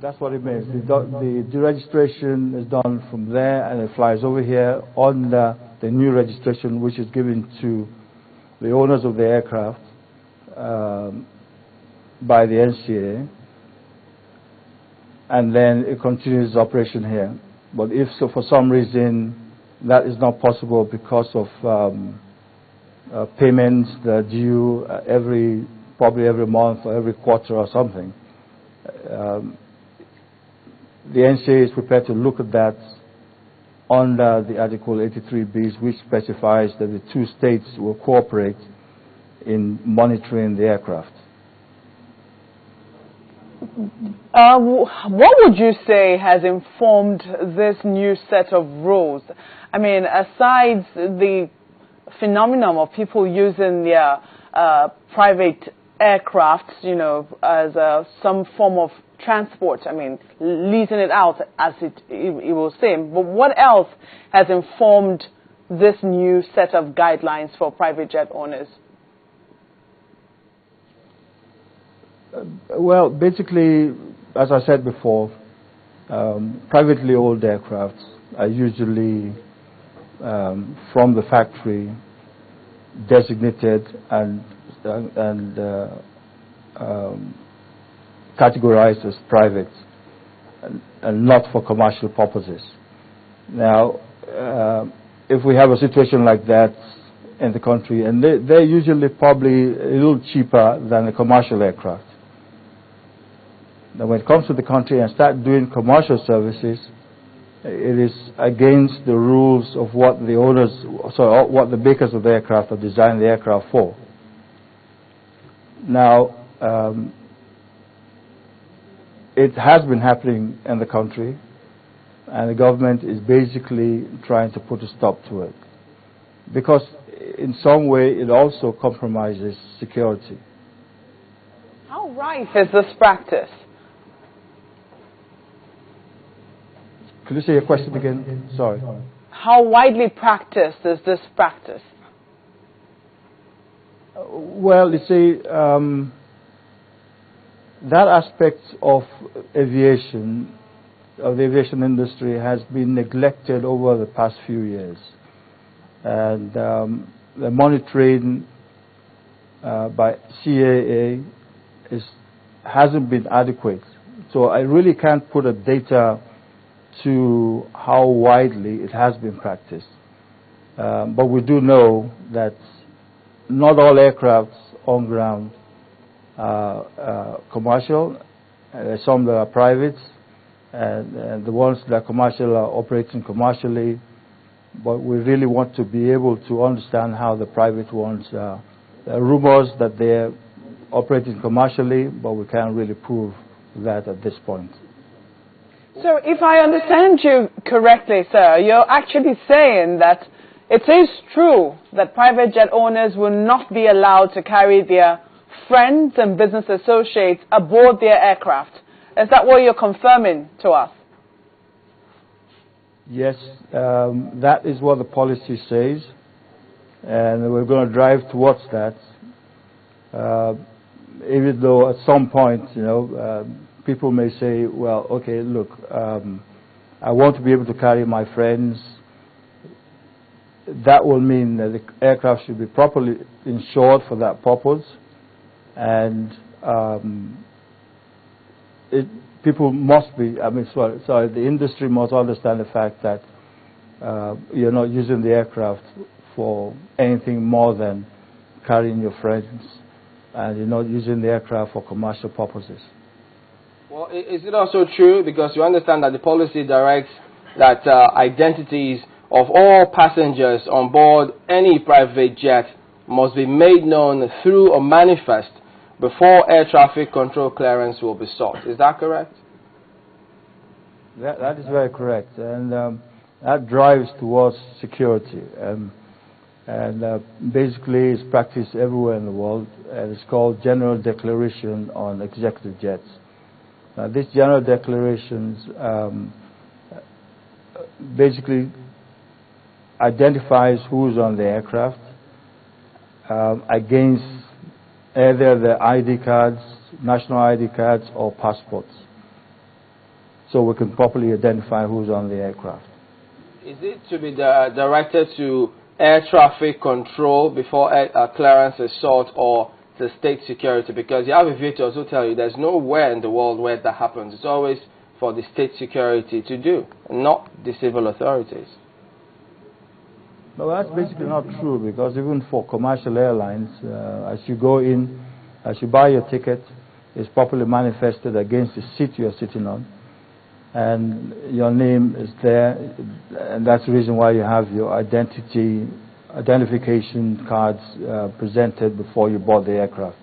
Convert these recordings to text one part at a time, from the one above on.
That's what it means. The deregistration is done from there, and it flies over here on the new registration, which is given to the owners of the aircraft by the NCA, and then it continues its operation here. But if so, for some reason that is not possible because of payments that are due probably every month or every quarter or something, the NCA is prepared to look at that under the Article 83Bs, which specifies that the two states will cooperate in monitoring the aircraft. What would you say has informed this new set of rules? I mean, aside the phenomenon of people using their private aircraft, you know, as some form of transport, I mean, leasing it out, as it will say. But what else has informed this new set of guidelines for private jet owners? Well, basically, as I said before, privately owned aircraft are usually from the factory designated and categorized as private and not for commercial purposes. Now, if we have a situation like that in the country, and they're usually probably a little cheaper than a commercial aircraft. Now, when it comes to the country and start doing commercial services, it is against the rules of what the owners, sorry, what the makers of the aircraft have designed the aircraft for. Now, it has been happening in the country, and the government is basically trying to put a stop to it, because in some way it also compromises security. How rife is this practice? Could you say your question again? Sorry. How widely practiced is this practice? Well, you see, that aspect of aviation, of the aviation industry, has been neglected over the past few years. And the monitoring by CAA hasn't been adequate. So I really can't put a data to how widely it has been practiced. But we do know that not all aircrafts on ground are commercial. There's some that are private, and the ones that are commercial are operating commercially. But we really want to be able to understand how the private ones are. There are rumors that they're operating commercially, but we can't really prove that at this point. So if I understand you correctly, sir, you're actually saying that it is true that private jet owners will not be allowed to carry their friends and business associates aboard their aircraft. Is that what you're confirming to us? Yes, that is what the policy says, and we're going to drive towards that. Even though at some point, you know, people may say, well, okay, look, I want to be able to carry my friends. That will mean that the aircraft should be properly insured for that purpose, and people must be, the industry must understand the fact that you're not using the aircraft for anything more than carrying your friends, and you're not using the aircraft for commercial purposes. Well, is it also true, because you understand that the policy directs that identities of all passengers on board any private jet must be made known through a manifest before air traffic control clearance will be sought. Is that correct? That is very correct, and that drives towards security. Basically, it's practiced everywhere in the world, and it's called General Declaration on Executive Jets. Now, these general declarations basically identifies who's on the aircraft against either the ID cards, national ID cards, or passports. so we can properly identify who's on the aircraft. Is it to be directed to air traffic control before clearance is sought, or to state security? Because you have aviators who tell you there's nowhere in the world where that happens. It's always for the state security to do, not the civil authorities. No, that's basically not true, because even for commercial airlines, as you go in, as you buy your ticket, it's properly manifested against the seat you're sitting on, and your name is there, and that's the reason why you have your identification cards presented before you board the aircraft.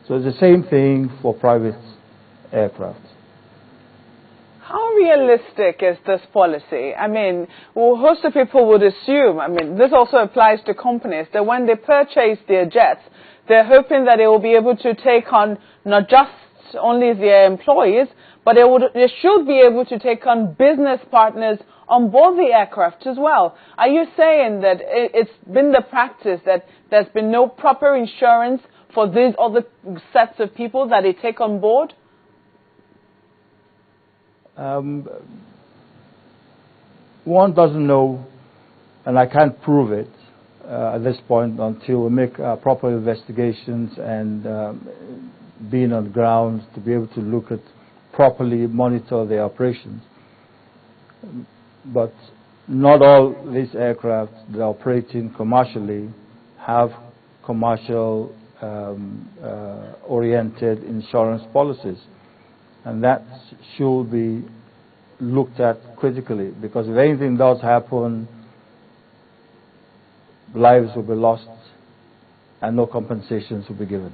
So it's the same thing for private aircraft. How realistic is this policy? I mean, a host of people would assume, I mean, this also applies to companies, that when they purchase their jets, they're hoping that they will be able to take on not just only their employees, but they should be able to take on business partners on board the aircraft as well. Are you saying that it's been the practice that there's been no proper insurance for these other sets of people that they take on board? One doesn't know, and I can't prove it at this point until we make proper investigations and being on the ground to be able to look at, properly monitor the operations. But not all these aircraft that are operating commercially have commercial oriented insurance policies. And that should be looked at critically, because if anything does happen, lives will be lost and no compensations will be given.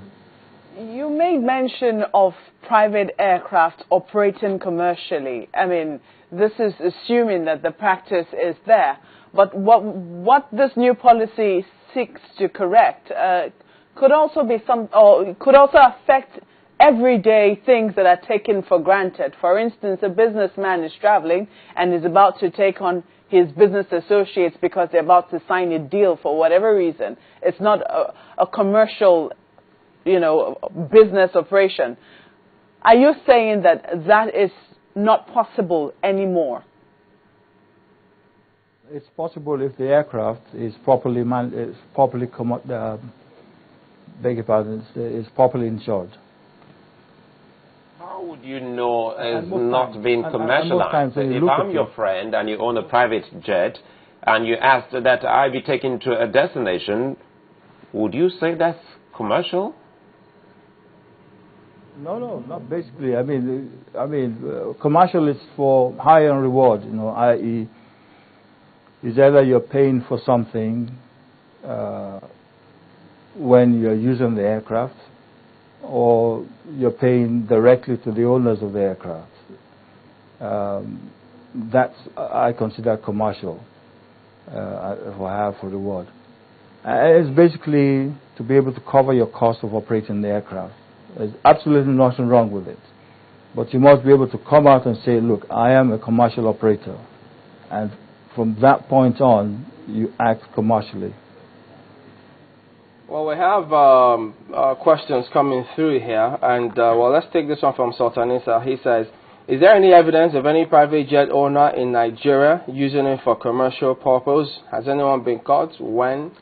You made mention of private aircraft operating commercially. I mean, this is assuming that the practice is there. But what this new policy seeks to correct could also be could also affect everyday things that are taken for granted. For instance, a businessman is traveling and is about to take on his business associates because they're about to sign a deal for whatever reason. It's not a commercial, business operation. Are you saying that that is not possible anymore? It's possible if the aircraft is properly properly insured. How would you know it's not being commercialized? If I'm your friend and you own a private jet and you ask that I be taken to a destination, would you say that's commercial? No, not basically. I mean, commercial is for hire and reward. I.e., is either you're paying for something when you're using the aircraft, or you're paying directly to the owners of the aircraft. That's, I consider, commercial for hire for reward. It's basically to be able to cover your cost of operating the aircraft. There's absolutely nothing wrong with it. But you must be able to come out and say, look, I am a commercial operator. And from that point on, you act commercially. Well, we have questions coming through here, and let's take this one from Sultanisa. He says, is there any evidence of any private jet owner in Nigeria using it for commercial purpose? Has anyone been caught? When?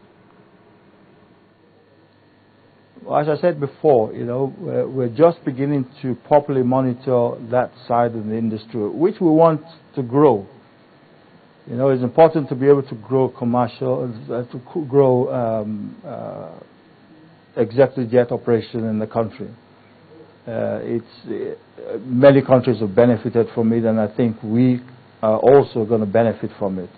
Well, as I said before, we're just beginning to properly monitor that side of the industry, which we want to grow. It's important to be able to grow commercial, to grow executive jet operation in the country. Many countries have benefited from it, and I think we are also going to benefit from it.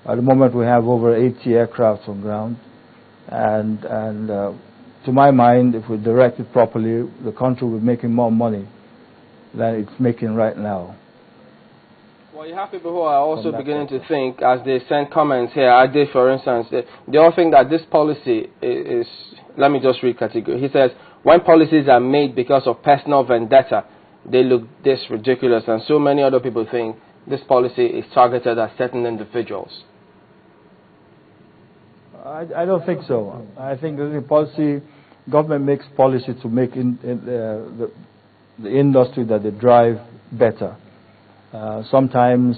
At the moment, we have over 80 aircraft on ground, and to my mind, if we direct it properly, the country will be making more money than it's making right now. Well, you have people who are also beginning to think, as they send comments here. I did, for instance, they all think that this policy is, let me just read category. He says, when policies are made because of personal vendetta, they look this ridiculous, and so many other people think this policy is targeted at certain individuals. I don't think so. I think the government makes policy to make the industry that they drive better. Sometimes